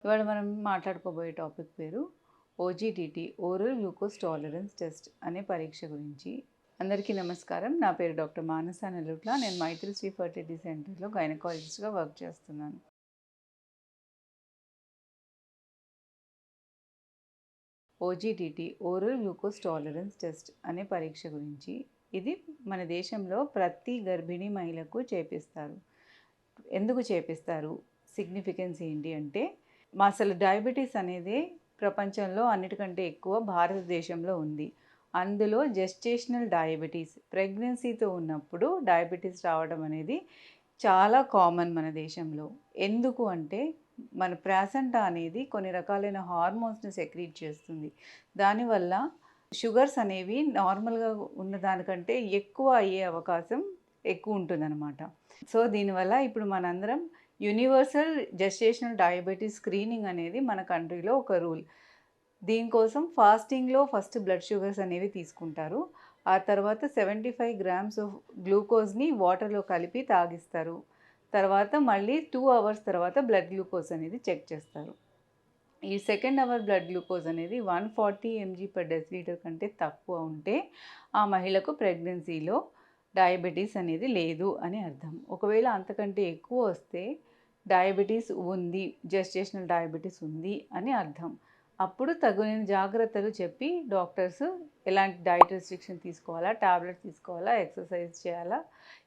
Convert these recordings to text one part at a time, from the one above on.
ఇవాళ మనం మాట్లాడుకోబోయే టాపిక్ పేరు OGTT, oral glucose tolerance test అనే పరీక్ష గురించి. అందరికీ నమస్కారం. నా పేరు డాక్టర్ మానస నెల్లుట్ల. నేను మైత్రిశ్రీ ఫర్టిలిటీ సెంటర్లో గైనకాలజిస్ట్గా వర్క్ చేస్తున్నాను. OGTT, oral glucose tolerance test అనే పరీక్ష గురించి. ఇది మన దేశంలో ప్రతి గర్భిణీ మహిళకు చేపిస్తారు. ఎందుకు చేపిస్తారు, సిగ్నిఫికెన్స్ ఏంటి అంటే, అసలు డయాబెటీస్ అనేది ప్రపంచంలో అన్నిటికంటే ఎక్కువ భారతదేశంలో ఉంది. అందులో జెస్టేషనల్ డయాబెటీస్, ప్రెగ్నెన్సీతో ఉన్నప్పుడు డయాబెటీస్ రావడం అనేది చాలా కామన్ మన దేశంలో. ఎందుకు అంటే, మన ప్లాసెంటా అనేది కొన్ని రకాలైన హార్మోన్స్ని సెక్రీట్ చేస్తుంది. దానివల్ల షుగర్స్ అనేవి నార్మల్గా ఉన్న దానికంటే ఎక్కువ అయ్యే అవకాశం ఎక్కువ ఉంటుందన్నమాట. సో దీనివల్ల ఇప్పుడు మనందరం యూనివర్సల్ జెస్టేషనల్ డయాబెటీస్ స్క్రీనింగ్ అనేది మన కంట్రీలో ఒక రూల్. దీనికోసం ఫాస్టింగ్లో ఫస్ట్ బ్లడ్ షుగర్స్ అనేవి తీసుకుంటారు. ఆ తర్వాత 75 గ్రామ్స్ ఆఫ్ గ్లూకోజ్ని వాటర్లో కలిపి తాగిస్తారు. తర్వాత మళ్ళీ 2 అవర్స్ తర్వాత బ్లడ్ గ్లూకోజ్ అనేది చెక్ చేస్తారు. ఈ సెకండ్ అవర్ బ్లడ్ గ్లూకోజ్ అనేది 140 mg/dL కంటే తక్కువ ఉంటే ఆ మహిళకు ప్రెగ్నెన్సీలో డయాబెటీస్ అనేది లేదు అని అర్థం. ఒకవేళ అంతకంటే ఎక్కువ వస్తే డయాబెటీస్ ఉంది, జెస్టేషనల్ డయాబెటీస్ ఉంది అని అర్థం. అప్పుడు తగిన జాగ్రత్తలు చెప్పి డాక్టర్స్ ఎలాంటి డైట్ రెస్ట్రిక్షన్ తీసుకోవాలా, టాబ్లెట్స్ తీసుకోవాలా, ఎక్సర్సైజ్ చేయాలా,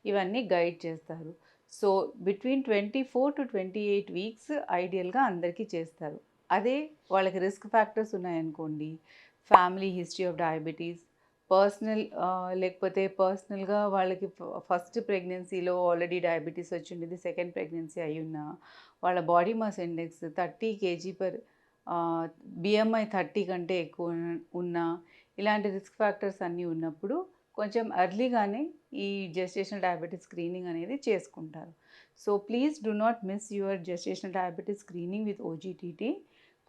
ఇవన్నీ గైడ్ చేస్తారు. సో బిట్వీన్ 24 to 28 వీక్స్ ఐడియల్గా అందరికీ చేస్తారు. అదే వాళ్ళకి రిస్క్ ఫ్యాక్టర్స్ ఉన్నాయనుకోండి, ఫ్యామిలీ హిస్టరీ ఆఫ్ డయాబెటీస్, లేకపోతే పర్సనల్గా వాళ్ళకి ఫస్ట్ ప్రెగ్నెన్సీలో ఆల్రెడీ డయాబెటీస్ వచ్చిండేది, సెకండ్ ప్రెగ్నెన్సీ అయ్యున్నా, వాళ్ళ body mass index 30 kg/, BMI 30 కంటే ఎక్కువ ఉన్నా, ఇలాంటి రిస్క్ ఫ్యాక్టర్స్ అన్నీ ఉన్నప్పుడు కొంచెం ఎర్లీగానే ఈ జెస్టేషనల్ డయాబెటీస్ స్క్రీనింగ్ అనేది చేసుకుంటారు. So please do not miss your gestational diabetes screening with OGTT.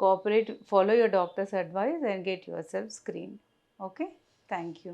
Cooperate, follow your doctor's advice and get yourself screened. Okay, thank you.